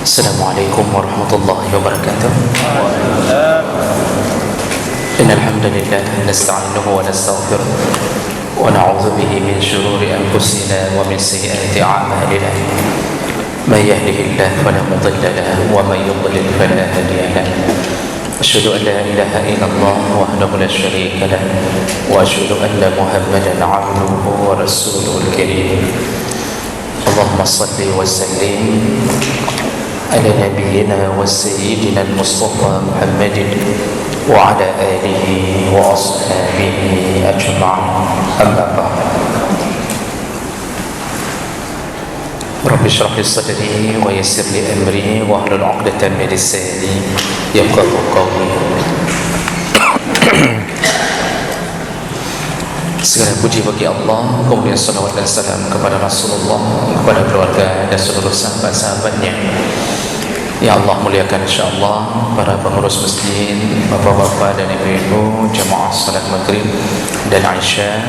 Assalamualaikum warahmatullahi wabarakatuh. Innal hamdalillah nasta'inuhu wa nastaghfiruh wa na'udzu bihi min shururi anfusina wa min sayyiati a'malina. May yahdihillahu fala mudilla lahu wa may yudlil fala hadiya lahu. Asyhadu an la ilaha illallah wahdahu la syarika lahu wa asyhadu anna Muhammadan 'abduhu wa rasuluhul karim. Allahumma shalli wa sallim على نبينا وسيدنا المصطفى محمد وعلى آله وأصحابه أجمعين أما بعد رب اشرح لي صدري ويسر لي أمري واحلل عقدة من لساني يفقهوا قولي. Segala puji bagi Allah, kemudian salawat dan salam kepada Rasulullah, kepada keluarga dan seluruh sahabat-sahabatnya. Ya Allah, muliakan insyaAllah para pengurus masjid, bapak-bapak dan ibu-ibu, jemaah salat maghrib dan Isya.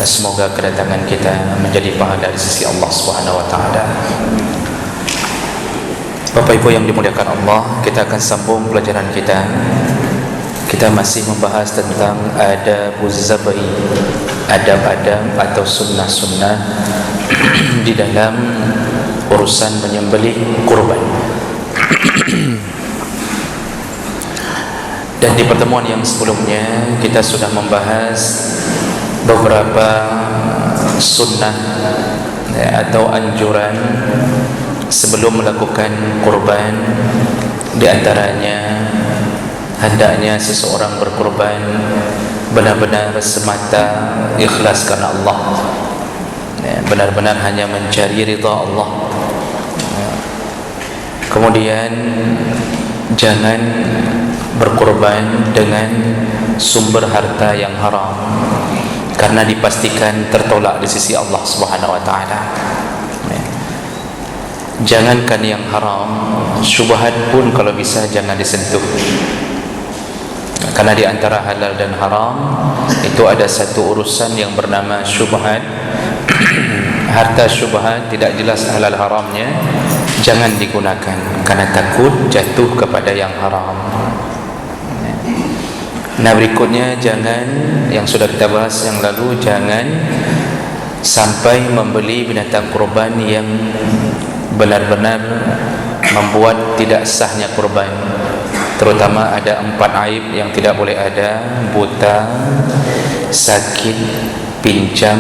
Semoga kedatangan kita menjadi pahala di sisi Allah SWT. Bapak ibu yang dimuliakan Allah, kita akan sambung pelajaran kita. Kita masih membahas tentang adabuz zabai, adab-adab atau sunnah-sunnah di dalam urusan menyembelih kurban. Dan di pertemuan yang sebelumnya kita sudah membahas beberapa sunnah atau anjuran sebelum melakukan kurban. Di antaranya hendaknya seseorang berkorban benar-benar semata ikhlas karena Allah, benar-benar hanya mencari ridha Allah. Kemudian jangan berkorban dengan sumber harta yang haram, karena dipastikan tertolak di sisi Allah Subhanahu wa taala. Jangankan yang haram, syubhat pun kalau bisa jangan disentuh. Karena di antara halal dan haram itu ada satu urusan yang bernama syubhat. Harta syubhat tidak jelas halal haramnya, jangan digunakan karena takut jatuh kepada yang haram. Nah, berikutnya jangan, yang sudah kita bahas yang lalu, jangan sampai membeli binatang kurban yang benar-benar membuat tidak sahnya kurban. Terutama ada 4 aib yang tidak boleh ada: buta, sakit, pincang,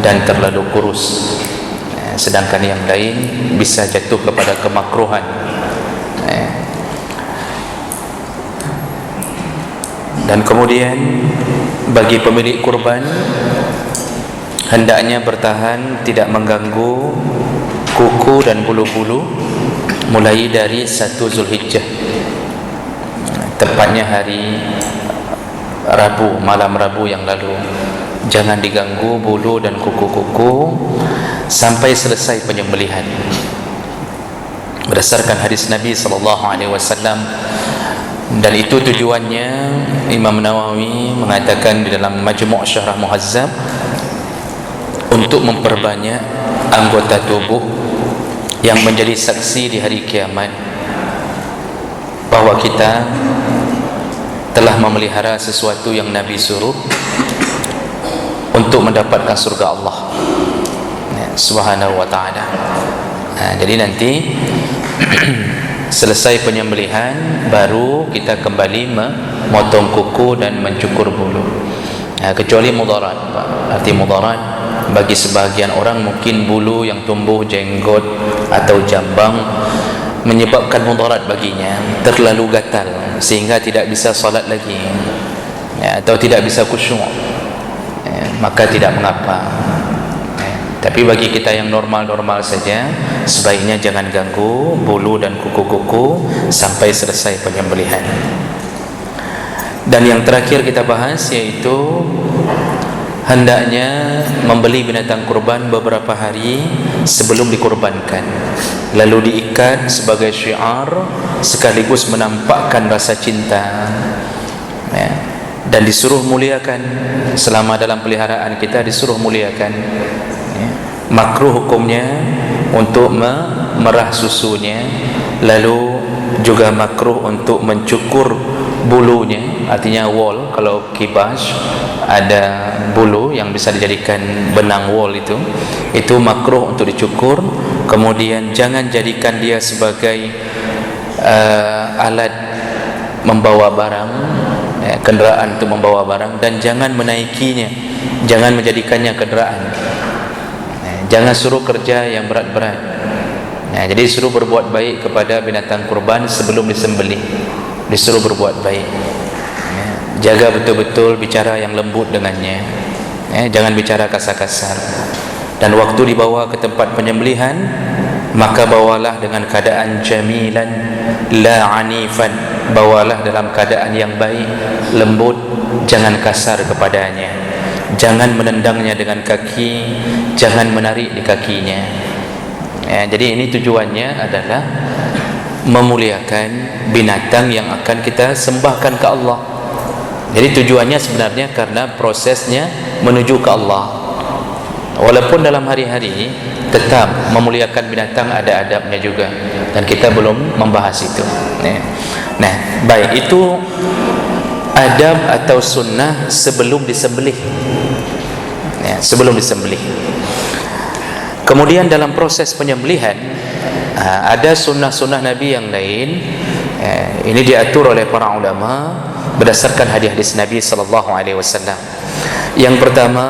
dan terlalu kurus. Sedangkan yang lain bisa jatuh kepada kemakruhan. Dan kemudian bagi pemilik kurban hendaknya bertahan tidak mengganggu kuku dan bulu-bulu mulai dari 1 Zulhijjah, tepatnya hari Rabu, malam Rabu yang lalu. Jangan diganggu bulu dan kuku-kuku sampai selesai penyembelihan. Berdasarkan hadis Nabi SAW, dan itu tujuannya Imam Nawawi mengatakan di dalam Majmu' Syarah Muhazzab, untuk memperbanyak anggota tubuh yang menjadi saksi di hari kiamat bahwa kita telah memelihara sesuatu yang Nabi suruh untuk mendapatkan surga Allah Subhanahu wa ta'ala. Jadi nanti selesai penyembelihan baru kita kembali memotong kuku dan mencukur bulu, kecuali mudarat. Arti mudarat, bagi sebahagian orang mungkin bulu yang tumbuh, jenggot atau jambang menyebabkan mudarat baginya, terlalu gatal sehingga tidak bisa salat lagi, atau tidak bisa khusyuk, maka tidak mengapa. Tapi bagi kita yang normal-normal saja, sebaiknya jangan ganggu bulu dan kuku-kuku sampai selesai penyembelihan. Dan yang terakhir kita bahas yaitu hendaknya membeli binatang kurban beberapa hari sebelum dikurbankan, lalu diikat sebagai syiar sekaligus menampakkan rasa cinta, dan disuruh muliakan. Selama dalam peliharaan kita disuruh muliakan. Makruh hukumnya untuk memerah susunya Lalu juga makruh untuk mencukur bulunya, artinya wol. Kalau kibas ada bulu yang bisa dijadikan benang wol, itu makruh untuk dicukur. Kemudian jangan jadikan dia sebagai alat membawa barang, kenderaan untuk membawa barang, dan jangan menaikinya, jangan menjadikannya kenderaan. Jangan suruh kerja yang berat-berat. Jadi suruh berbuat baik kepada binatang kurban sebelum disembelih, disuruh berbuat baik. Jaga betul-betul bicara yang lembut dengannya, jangan bicara kasar-kasar. Dan waktu dibawa ke tempat penyembelihan, maka bawalah dengan keadaan jamilan la anifan, bawalah dalam keadaan yang baik, lembut, jangan kasar kepadanya, jangan menendangnya dengan kaki, jangan menarik di kakinya. Jadi ini tujuannya adalah memuliakan binatang yang akan kita sembahkan ke Allah. Jadi tujuannya sebenarnya karena prosesnya menuju ke Allah. Walaupun dalam hari-hari tetap memuliakan binatang ada adabnya juga, dan kita belum membahas itu. Nah, baik, itu adab atau sunnah sebelum disembelih. Sebelum disembelih. Kemudian dalam proses penyembelihan ada sunnah-sunnah Nabi yang lain. Ini diatur oleh para ulama berdasarkan hadis-hadis Nabi sallallahu alaihi wasallam. Yang pertama,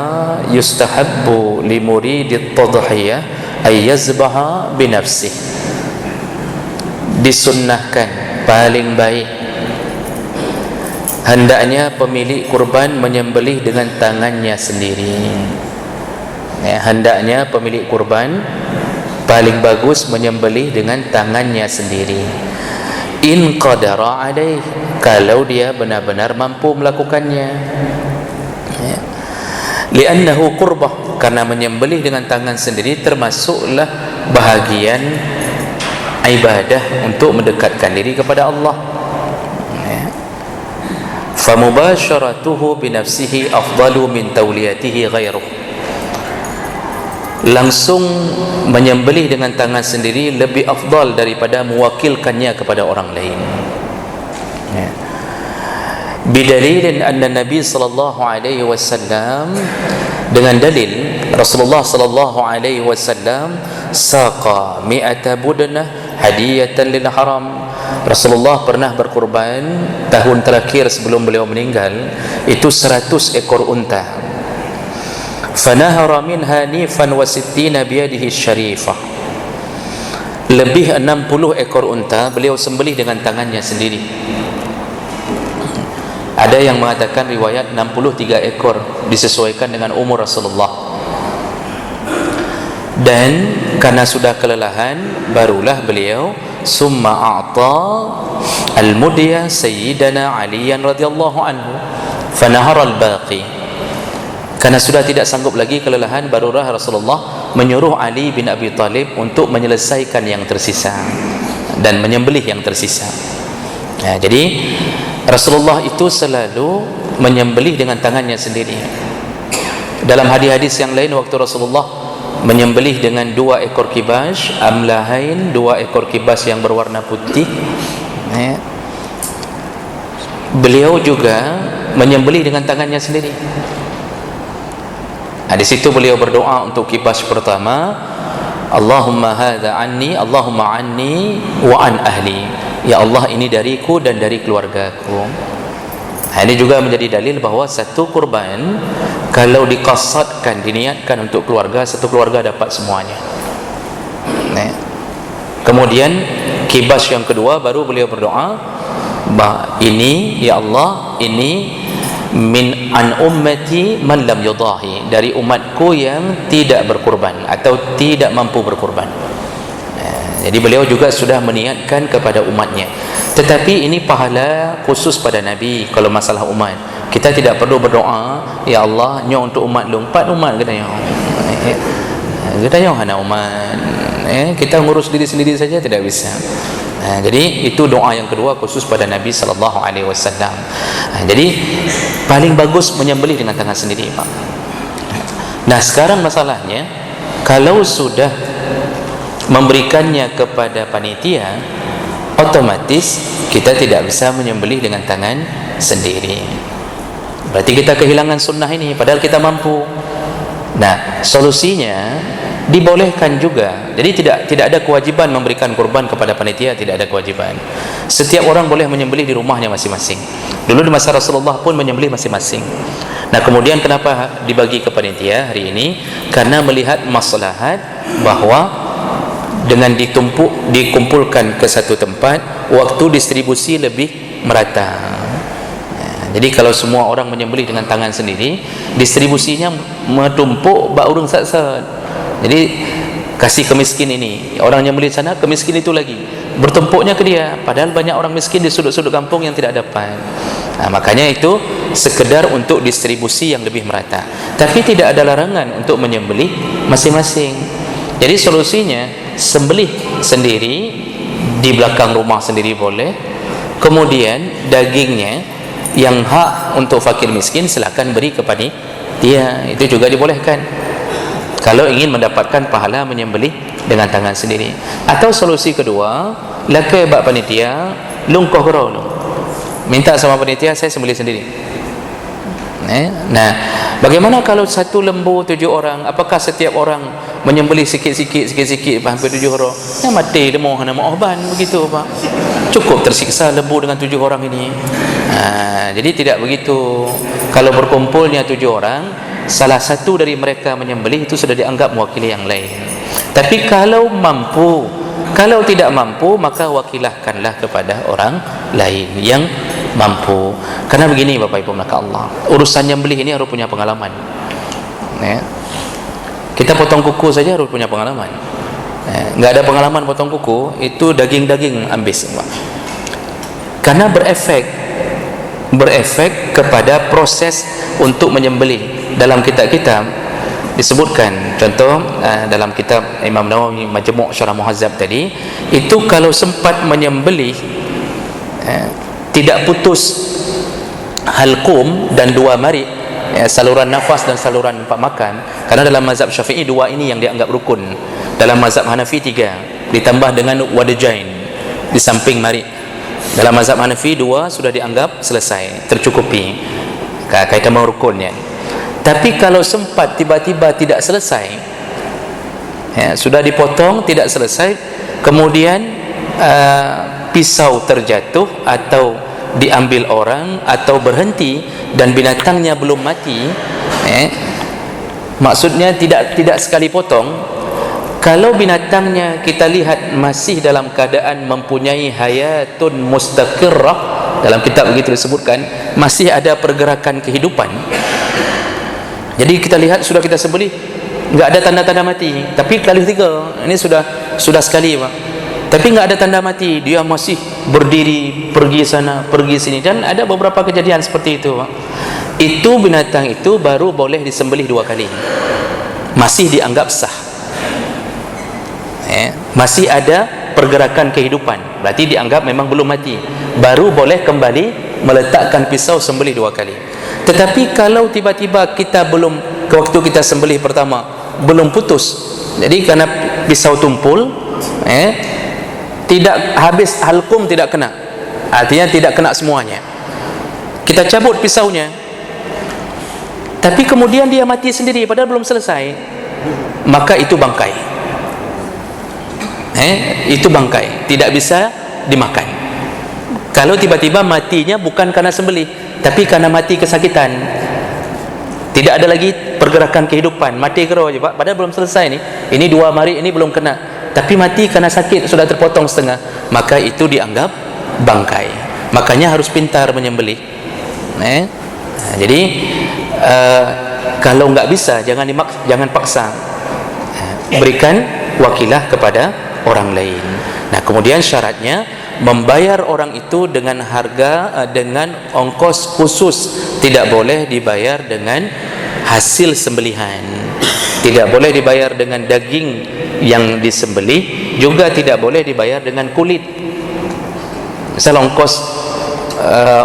yustahabbu li muridit tadhiyah ay yazbaha bi nafsihi. Disunnahkan, paling baik, hendaknya pemilik kurban menyembelih dengan tangannya sendiri. Hendaknya pemilik kurban paling bagus menyembelih dengan tangannya sendiri. In qadara alaih, kalau dia benar-benar mampu melakukannya. Li'annahu qurbah, karena menyembelih dengan tangan sendiri termasuklah bahagian ibadah untuk mendekatkan diri kepada Allah. Famubasharatuhu binafsihi afdalu min tawliyatihi ghairuh. Langsung menyembelih dengan tangan sendiri lebih afdal daripada mewakilkannya kepada orang lain. Bidalilin anna Nabi sallallahu alaihi wasallam, dengan dalil Rasulullah sallallahu alaihi wasallam saqa mi'ata budnah hadiyatan lil haram. Rasulullah pernah berkurban tahun terakhir sebelum beliau meninggal itu 100 ekor unta. Fanahara minha nifan wa sittina biyadihi syarifah. Lebih 60 ekor unta beliau sembelih dengan tangannya sendiri. Ada yang mengatakan riwayat 63 ekor, disesuaikan dengan umur Rasulullah. Dan karena sudah kelelahan, barulah beliau summa a'ta al-mudya sayyidana Ali radhiyallahu anhu fanahara al-baqi. Karena sudah tidak sanggup lagi kelelahan, barulah Rasulullah menyuruh Ali bin Abi Talib untuk menyelesaikan yang tersisa dan menyembelih yang tersisa. Jadi Rasulullah itu selalu menyembelih dengan tangannya sendiri. Dalam hadis-hadis yang lain, waktu Rasulullah menyembelih dengan 2 ekor kibas amlahain, 2 ekor kibas yang berwarna putih, beliau juga menyembelih dengan tangannya sendiri. Di situ beliau berdoa untuk kibas pertama, Allahumma hadza anni, Allahumma anni wa an ahli. Ya Allah, ini dariku dan dari keluargaku. Ini juga menjadi dalil bahawa satu kurban kalau diqasadkan, diniatkan untuk keluarga, satu keluarga dapat semuanya. Kemudian kibas yang kedua baru beliau berdoa, ini ya Allah, ini min an ummati man lam yudahi, dari umatku yang tidak berkurban atau tidak mampu berkurban. Jadi beliau juga sudah meniatkan kepada umatnya. Tetapi ini pahala khusus pada Nabi. Kalau masalah umat, kita tidak perlu berdoa, ya Allah, nyo untuk umat lu, 4 umat katanya. Katanya hana umat. Kita ngurus diri sendiri saja tidak bisa. Jadi itu doa yang kedua khusus pada Nabi sallallahu alaihi wasallam. Jadi paling bagus menyembelih dengan tangan sendiri, Pak. Nah, sekarang masalahnya kalau sudah memberikannya kepada panitia, otomatis kita tidak bisa menyembelih dengan tangan sendiri. Berarti kita kehilangan sunnah ini padahal kita mampu. Nah, solusinya dibolehkan juga. Jadi tidak ada kewajiban memberikan kurban kepada panitia, tidak ada kewajiban. Setiap orang boleh menyembelih di rumahnya masing-masing. Dulu di masa Rasulullah pun menyembelih masing-masing. Nah, kemudian kenapa dibagi ke panitia hari ini? Karena melihat maslahat bahwa dengan dikumpulkan ke satu tempat, waktu distribusi lebih merata. Jadi kalau semua orang menyembelih dengan tangan sendiri, distribusinya menumpuk bak urung sat-sat. Jadi kasih ke miskin ini, orang nyembelih sana, ke miskin itu lagi, bertumpuknya ke dia, padahal banyak orang miskin di sudut-sudut kampung yang tidak dapat. Nah, makanya itu sekedar untuk distribusi yang lebih merata. Tapi tidak ada larangan untuk menyembelih masing-masing. Jadi solusinya sembelih sendiri di belakang rumah sendiri boleh. Kemudian dagingnya yang hak untuk fakir miskin silakan beri kepada dia, itu juga dibolehkan kalau ingin mendapatkan pahala menyembelih dengan tangan sendiri. Atau solusi kedua, lakai bak panitia lungkoh gerau, minta sama panitia saya sembelih sendiri. Nah, bagaimana kalau satu lembu 7 orang? Apakah setiap orang menyembelih sikit-sikit hampir 7 orang? Ya mati demo hana mauban begitu, Pak. Cukup tersiksa lembu dengan 7 orang ini. Jadi tidak begitu. Kalau berkumpulnya 7 orang, salah satu dari mereka menyembelih, itu sudah dianggap mewakili yang lain. Tapi kalau mampu, kalau tidak mampu, maka wakilahkanlah kepada orang lain yang mampu. Karena begini Bapak Ibu maka Allah, urusan nyembelih ini harus punya pengalaman. Kita potong kuku saja harus punya pengalaman. Nggak ada pengalaman potong kuku, itu daging-daging ambis. Karena berefek kepada proses untuk menyembelih. Dalam kitab-kitab disebutkan, contoh dalam kitab Imam Nawawi Majmu' Syarah Muhazzab tadi, itu kalau sempat menyembelih tidak putus halqum dan 2 mari, saluran nafas dan saluran empat makan. Karena dalam mazhab Syafi'i 2 ini yang dianggap rukun. Dalam mazhab Hanafi 3 ditambah dengan wadajain di samping mari. Dalam mazhab Hanafi 2 sudah dianggap selesai, tercukupi kaitan rukunnya. Tapi kalau sempat tiba-tiba tidak selesai, sudah dipotong tidak selesai, kemudian pisau terjatuh atau diambil orang atau berhenti dan binatangnya belum mati, maksudnya tidak sekali potong. Kalau binatangnya kita lihat masih dalam keadaan mempunyai hayatun mustaqirrah, dalam kitab begitu disebutkan, masih ada pergerakan kehidupan. Jadi kita lihat sudah kita sembelih, enggak ada tanda-tanda mati, tapi kali 3 ini sudah sekali, Pak. Tapi enggak ada tanda mati, dia masih berdiri, pergi sana, pergi sini, dan ada beberapa kejadian seperti itu, Pak. Itu binatang itu baru boleh disembelih 2 kali. Masih dianggap sah. Masih ada pergerakan kehidupan, berarti dianggap memang belum mati, baru boleh kembali meletakkan pisau sembelih 2 kali. Tetapi kalau tiba-tiba kita belum, waktu kita sembelih pertama belum putus, jadi karena pisau tumpul, tidak habis halqum, tidak kena, artinya tidak kena semuanya, kita cabut pisaunya, tapi kemudian dia mati sendiri padahal belum selesai, maka itu bangkai. Itu bangkai, tidak bisa dimakan. Kalau tiba-tiba matinya bukan karena sembelih, tapi karena mati kesakitan, tidak ada lagi pergerakan kehidupan, mati kero aja, Pak, padahal belum selesai nih. Ini 2 mari ini belum kena, tapi mati karena sakit, sudah terpotong setengah, maka itu dianggap bangkai. Makanya harus pintar menyembelih. Jadi kalau nggak bisa jangan paksa, berikan wakilah kepada orang lain. Nah, kemudian syaratnya membayar orang itu dengan harga, dengan ongkos khusus, tidak boleh dibayar dengan hasil sembelihan, tidak boleh dibayar dengan daging yang disembelih, juga tidak boleh dibayar dengan kulit. Misal ongkos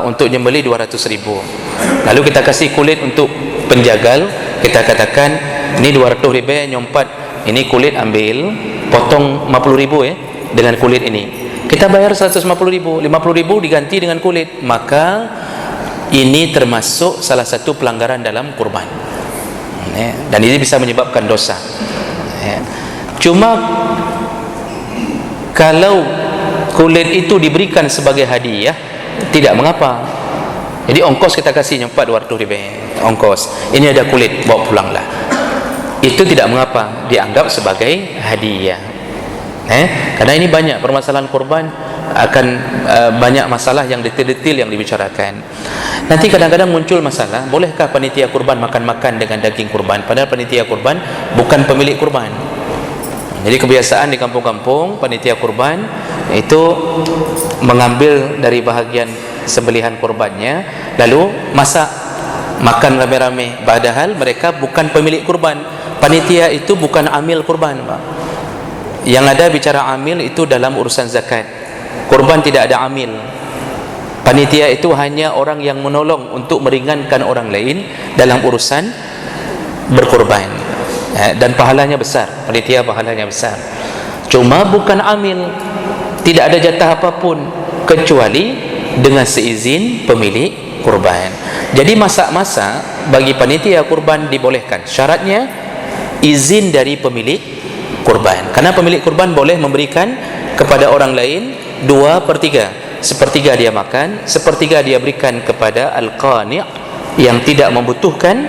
untuk nyembelih 200.000, lalu kita kasih kulit untuk penjagal, kita katakan ini 200.000 nyompat, ini kulit ambil, potong 50.000 dengan kulit ini. kita bayar 150,000, 50,000 diganti dengan kulit, maka ini termasuk salah satu pelanggaran dalam kurban, dan ini bisa menyebabkan dosa. Cuma kalau kulit itu diberikan sebagai hadiah, tidak mengapa. Jadi ongkos kita kasih 4,200 ongkos, ini ada kulit, bawa pulanglah, itu tidak mengapa, dianggap sebagai hadiah. Karena ini banyak permasalahan kurban, akan banyak masalah yang detail-detail yang dibicarakan. Nanti kadang-kadang muncul masalah, bolehkah panitia kurban makan-makan dengan daging kurban, padahal panitia kurban bukan pemilik kurban. Jadi kebiasaan di kampung-kampung, panitia kurban itu mengambil dari bahagian sembelihan kurbannya lalu masak, makan rame-rame, padahal mereka bukan pemilik kurban. Panitia itu bukan amil kurban, Pak. Yang ada bicara amil itu dalam urusan zakat. Kurban tidak ada amil. Panitia itu hanya orang yang menolong untuk meringankan orang lain dalam urusan berkurban, dan pahalanya besar. Panitia pahalanya besar, cuma bukan amil. Tidak ada jatah apapun kecuali dengan seizin pemilik kurban. Jadi masak-masak bagi panitia kurban dibolehkan, syaratnya izin dari pemilik kurban. Karena pemilik kurban boleh memberikan kepada orang lain 2/3. Sepertiga dia makan, sepertiga dia berikan kepada al-qani' yang tidak membutuhkan,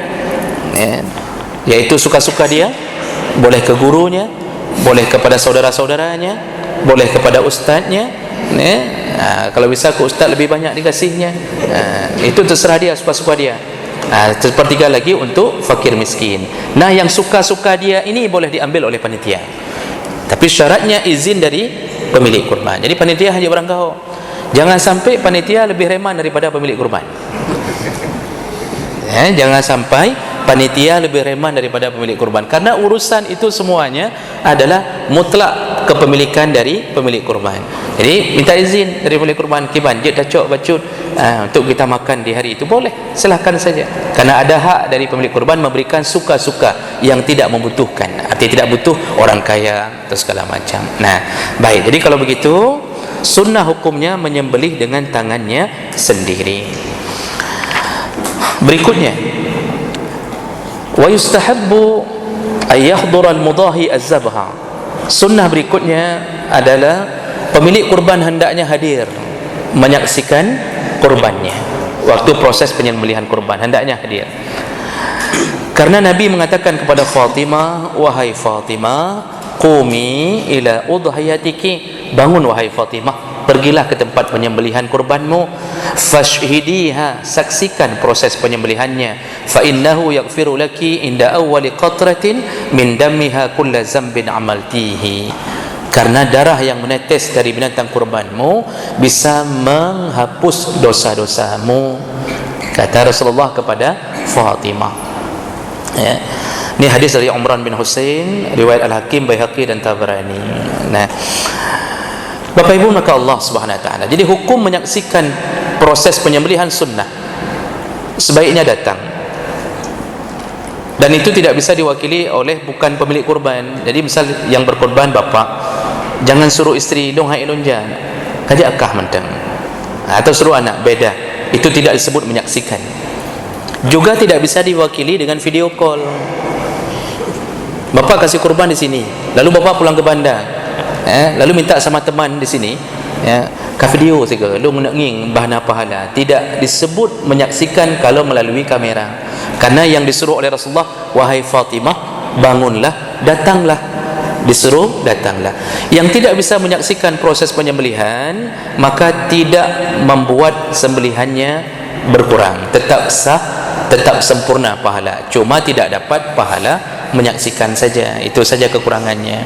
yaitu suka-suka dia. Boleh ke gurunya, boleh kepada saudara-saudaranya, boleh kepada ustaznya. Kalau bisa ke ustaz lebih banyak dikasihnya. Itu terserah dia, suka-suka dia. Sepertiga lagi untuk fakir miskin. Nah, yang suka-suka dia ini boleh diambil oleh panitia, tapi syaratnya izin dari pemilik kurban. Jadi panitia hanya berangkau. Jangan sampai panitia lebih reman daripada pemilik kurban. Jangan sampai panitia lebih reman daripada pemilik kurban, karena urusan itu semuanya adalah mutlak kepemilikan dari pemilik kurban. Jadi minta izin dari pemilik kurban, kiban jet dacok bacut untuk kita makan di hari itu, boleh, silahkan saja. Karena ada hak dari pemilik kurban memberikan suka-suka yang tidak membutuhkan, artinya tidak butuh orang kaya atau segala macam. Nah, baik, jadi kalau begitu sunnah hukumnya menyembelih dengan tangannya sendiri. Berikutnya, wa yustahabbu ay yahdura al-mudahi az-zabha. Sunnah berikutnya adalah pemilik kurban hendaknya hadir menyaksikan kurbannya. Waktu proses penyembelihan kurban hendaknya hadir. Karena Nabi mengatakan kepada Fatimah, wahai Fatimah, qumi ila udhiyatiki, bangun wahai Fatimah, pergilah ke tempat penyembelihan kurbanmu, fashhidiha, saksikan proses penyembelihannya, fa innahu yaghfiru laki inda awwali qatratin min damiha kulla zambin amaltihi. Karena darah yang menetes dari binatang kurbanmu bisa menghapus dosa-dosamu, kata Rasulullah kepada Fatimah. Ini hadis dari Umran bin Husain, riwayat Al-Hakim, Baihaqi dan Tabrani. Nah, Bapak Ibu, maka Allah Subhanahu wa taala, jadi hukum menyaksikan proses penyembelihan sunnah, sebaiknya datang. Dan itu tidak bisa diwakili oleh bukan pemilik kurban. Jadi misal yang berkorban bapak, jangan suruh isteri dong hai lonja, kaji akah mentang, atau suruh anak, beda. Itu tidak disebut menyaksikan. Juga tidak bisa diwakili dengan video call. Bapak kasih kurban di sini, lalu bapak pulang ke bandar, lalu minta sama teman di sini, ka video saja, lu nak nging bahana pahala. Tidak disebut menyaksikan kalau melalui kamera. Karena yang disuruh oleh Rasulullah, wahai Fatimah, bangunlah, datanglah. Disuruh datanglah. Yang tidak bisa menyaksikan proses penyembelihan, maka tidak membuat sembelihannya berkurang, tetap sah, tetap sempurna pahala, cuma tidak dapat pahala menyaksikan saja. Itu saja kekurangannya.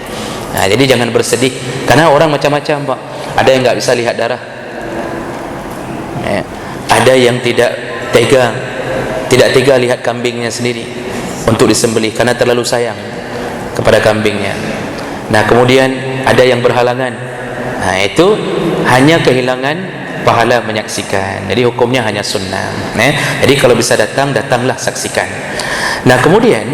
Nah, jadi jangan bersedih, karena orang macam-macam, Pak. Ada yang nggak bisa lihat darah, ada yang tidak tega lihat kambingnya sendiri untuk disembelih karena terlalu sayang kepada kambingnya. Nah, kemudian ada yang berhalangan. Nah, itu hanya kehilangan pahala menyaksikan. Jadi hukumnya hanya sunnah. Jadi kalau bisa datang, datanglah saksikan. Nah, kemudian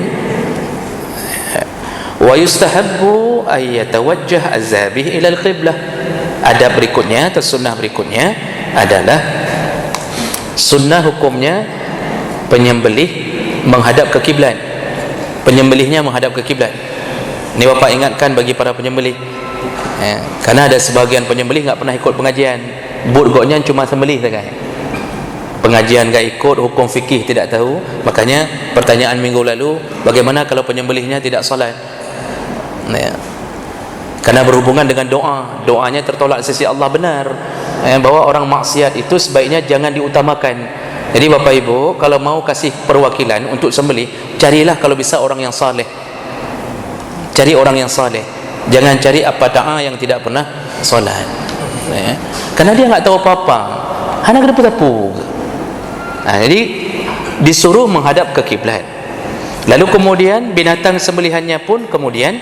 wa yustahabbu ay yatawajjah az-zabih ila al-qiblah. adab berikutnya atau sunnah berikutnya adalah sunnah hukumnya penyembelih menghadap ke kiblat. Penyembelihnya menghadap ke kiblat. Ini bapa ingatkan bagi para penyembelih. Karena ada sebahagian penyembelih enggak pernah ikut pengajian. Budgoknya cuma sembelih saja. Pengajian enggak ikut, hukum fikih tidak tahu. Makanya pertanyaan minggu lalu, bagaimana kalau penyembelihnya tidak solat? Karena berhubungan dengan doa, doanya tertolak sisi Allah, benar. Bahwa orang maksiat itu sebaiknya jangan diutamakan. Jadi Bapak Ibu, kalau mau kasih perwakilan untuk sembelih, carilah kalau bisa orang yang saleh. Cari orang yang saleh. Jangan cari apa da'a yang tidak pernah solat. Karena dia enggak tahu apa-apa. Hanya gedepu-depu. Jadi disuruh menghadap ke kiblat. Lalu kemudian binatang sembelihannya pun kemudian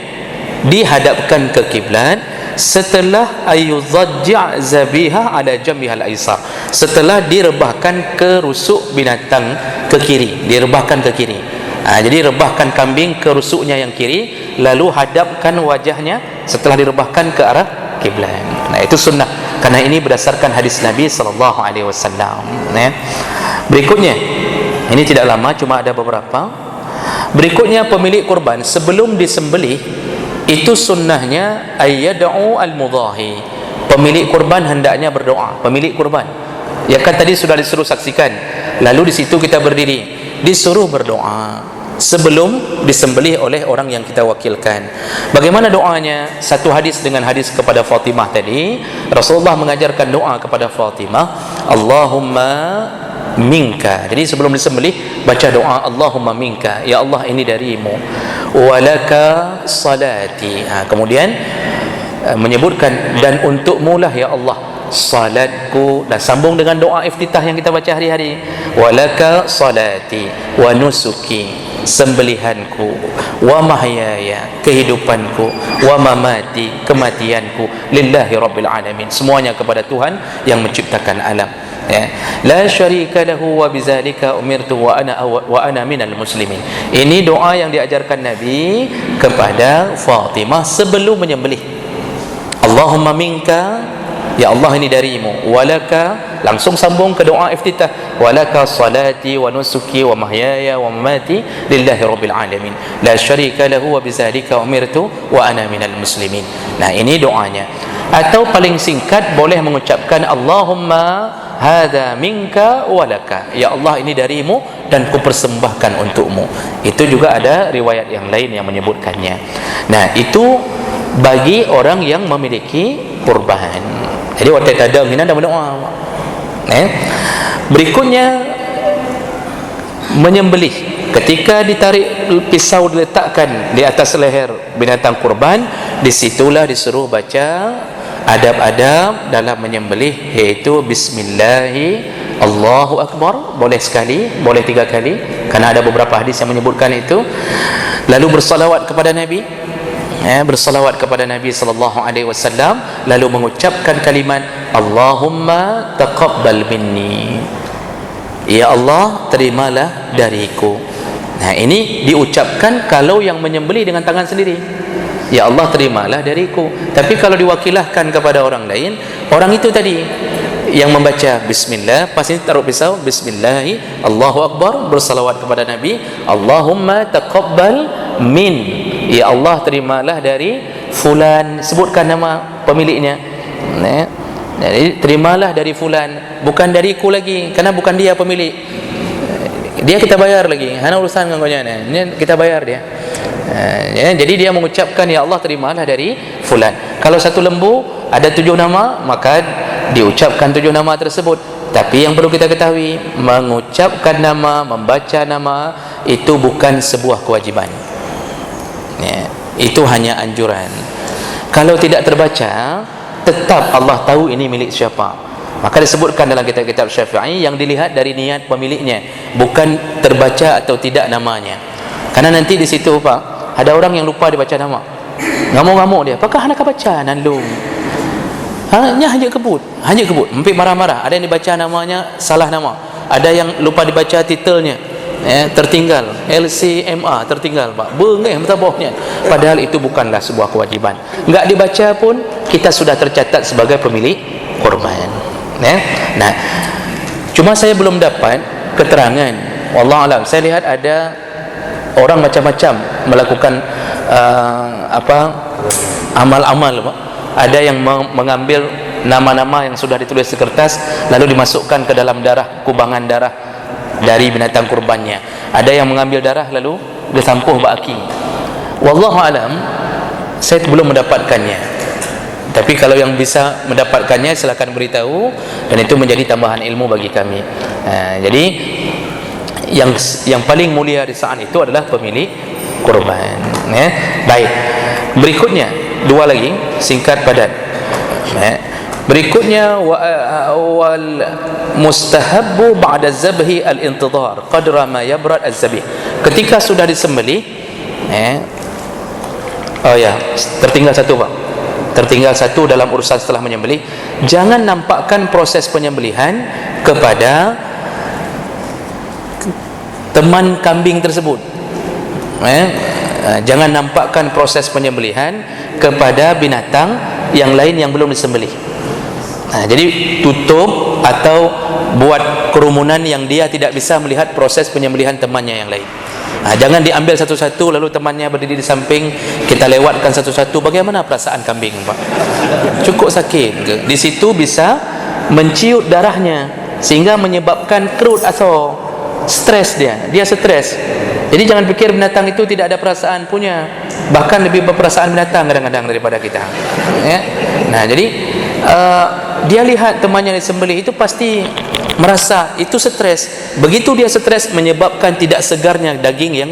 dihadapkan ke kiblat setelah ayuzajja' zabiha ala jamihal aisar, setelah direbahkan ke rusuk binatang ke kiri, direbahkan ke kiri. Jadi rebahkan kambing ke rusuknya yang kiri, lalu hadapkan wajahnya setelah direbahkan ke arah kiblat. Itu sunnah, karena ini berdasarkan hadis Nabi sallallahu alaihi wasallam. Berikutnya, ini tidak lama, cuma ada beberapa. Berikutnya, pemilik kurban sebelum disembelih itu sunnahnya ayyad'u al-mudahi. Pemilik kurban hendaknya berdoa. Pemilik kurban, ya kan tadi sudah disuruh saksikan, lalu di situ kita berdiri, disuruh berdoa sebelum disembelih oleh orang yang kita wakilkan. Bagaimana doanya? Satu hadis dengan hadis kepada Fatimah tadi, Rasulullah mengajarkan doa kepada Fatimah, Allahumma minka. Jadi sebelum disembelih baca doa Allahumma minka, ya Allah ini darimu, walaka salati. Kemudian menyebutkan dan untukmu lah ya Allah salatku, dan sambung dengan doa iftitah yang kita baca hari-hari, walaka salati wa nusuki, sembelihanku, wa mahyaya, kehidupanku, wa mamati, kematianku, lillahi rabbil alamin, semuanya kepada Tuhan yang menciptakan alam. La syarika lahu wa bizalika umirtu wa ana minal muslimin. Ini doa yang diajarkan Nabi kepada Fatimah sebelum menyembelih. Allahumma minka, ya Allah ini darimu, walaka, langsung sambung ke doa iftitah, walaka salati wa nusuki wa mahyaya wa mamati lillahi rabbil alamin, la syarika lahu wa bizalika umirtu wa ana minal muslimin. Ini doanya. Atau paling singkat boleh mengucapkan Allahumma hadza minka walaka, ya Allah ini darimu dan kupersembahkan untukmu. Itu juga ada riwayat yang lain yang menyebutkannya. Itu bagi orang yang memiliki kurban. Jadi waktu ada hina dah berdoa. Berikutnya menyembelih. Ketika ditarik pisau diletakkan di atas leher binatang kurban, disitulah disuruh baca adab-adab dalam menyembelih, yaitu bismillahi Allahu akbar, boleh sekali, boleh 3 kali, karena ada beberapa hadis yang menyebutkan itu. Lalu bersalawat kepada Nabi, bersalawat kepada Nabi sallallahu alaihi wasallam, lalu mengucapkan kalimat Allahumma taqabbal minni, ya Allah terimalah dariku. Ini diucapkan kalau yang menyembelih dengan tangan sendiri, ya Allah terimalah dariku. Tapi kalau diwakilahkan kepada orang lain, orang itu tadi yang membaca bismillah, pasti taruh pisau, bismillahi Allahu akbar, bersalawat kepada Nabi, Allahumma taqabbal min, ya Allah terimalah dari fulan, sebutkan nama pemiliknya. Jadi terimalah dari fulan, bukan dariku lagi, karena bukan dia pemilik. Dia kita bayar lagi, hanya urusan dengan kau ni kita bayar dia. Jadi dia mengucapkan ya Allah terimalah dari fulan. Kalau satu lembu ada 7 nama, maka diucapkan 7 nama tersebut. Tapi yang perlu kita ketahui, mengucapkan nama, membaca nama itu bukan sebuah kewajiban. Itu hanya anjuran. Kalau tidak terbaca, tetap Allah tahu ini milik siapa. Maka disebutkan dalam kitab-kitab Syafi'i yang dilihat dari niat pemiliknya, bukan terbaca atau tidak namanya. Karena nanti di situ Pak, ada orang yang lupa dibaca nama, ngamuk-ngamuk dia, apakah anak baca nandung? Hanya kebut, hampir marah-marah. Ada yang dibaca namanya salah nama, ada yang lupa dibaca titelnya, tertinggal, LCMA tertinggal Pak, bengeh betabahnya. Padahal itu bukanlah sebuah kewajiban. Enggak dibaca pun kita sudah tercatat sebagai pemilik korban. Nah, cuma saya belum dapat keterangan, wallahu alam, saya lihat ada orang macam-macam melakukan amal-amal, ada yang mengambil nama-nama yang sudah ditulis di kertas lalu dimasukkan ke dalam darah, kubangan darah dari binatang kurbannya. Ada yang mengambil darah lalu disampuh baki. Wallahu alam, saya belum mendapatkannya. Tapi kalau yang bisa mendapatkannya silakan beritahu, dan itu menjadi tambahan ilmu bagi kami. Jadi yang paling mulia di saat itu adalah pemilik kurban. Baik. Berikutnya dua lagi, singkat padat. Berikutnya wal mustahabbu ba'da zabhi al-intidhar qadra ma yabrad az-zabih. Ketika sudah disembelih, tertinggal satu, Pak. Tertinggal satu dalam urusan setelah menyembelih. Jangan nampakkan proses penyembelihan kepada teman kambing tersebut. Jangan nampakkan proses penyembelihan kepada binatang yang lain yang belum disembelih. Jadi tutup atau buat kerumunan yang dia tidak bisa melihat proses penyembelihan temannya yang lain. Jangan diambil satu-satu lalu temannya berdiri di samping, kita lewatkan satu-satu. Bagaimana perasaan kambing, Pak? Cukup sakit. Di situ bisa menciut darahnya sehingga menyebabkan kerut atau stres dia stres. Jadi jangan pikir binatang itu tidak ada perasaan, punya, bahkan lebih berperasaan binatang kadang-kadang daripada kita. Nah, jadi dia lihat temannya disembelih itu pasti merasa itu stres. Begitu dia stres menyebabkan tidak segarnya daging yang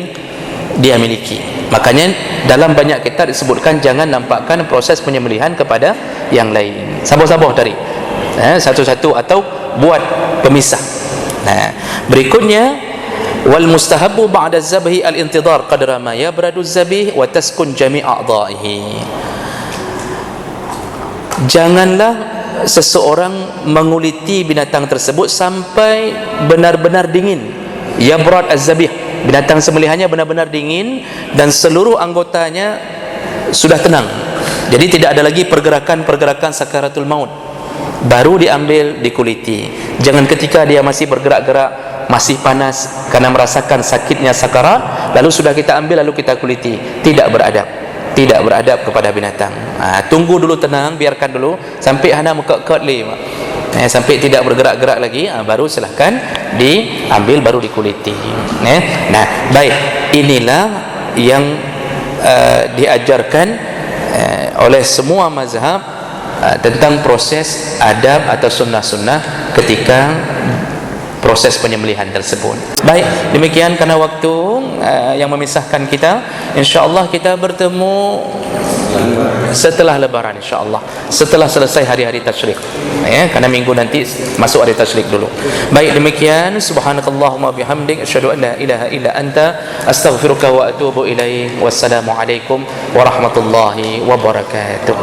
dia miliki. Makanya dalam banyak kitab disebutkan jangan nampakkan proses penyembelihan kepada yang lain. Sabar-sabar tadi, satu-satu atau buat pemisah. Nah, berikutnya wal mustahabbu ba'da zabhi al-intidhar qadra ma yabradu az-zabih wa taskun jami' a'dha'ihi. Janganlah seseorang menguliti binatang tersebut sampai benar-benar dingin. Yabrad az-zabih, binatang sembelihannya benar-benar dingin dan seluruh anggotanya sudah tenang. Jadi tidak ada lagi pergerakan-pergerakan sakaratul maut. Baru diambil, dikuliti. Jangan ketika dia masih bergerak-gerak, masih panas karena merasakan sakitnya sakarat, lalu sudah kita ambil lalu kita kuliti. Tidak beradab kepada binatang. Tunggu dulu, tenang, biarkan dulu sampai hana mekek-kek sampai tidak bergerak-gerak lagi, baru silahkan diambil, baru dikuliti. Nah, baik, inilah yang diajarkan oleh semua mazhab tentang proses adab atau sunnah-sunnah ketika proses penyembelihan tersebut. Baik, demikian karena waktu yang memisahkan kita. InsyaAllah kita bertemu setelah lebaran, insyaAllah, setelah selesai hari-hari tasyrik, karena minggu nanti masuk hari tasyrik dulu. Baik, demikian. Subhanakallahumma bihamdik, asyhadu an la ilaha illa anta, astaghfiruka wa atubu ilaik. Wassalamualaikum warahmatullahi wabarakatuh.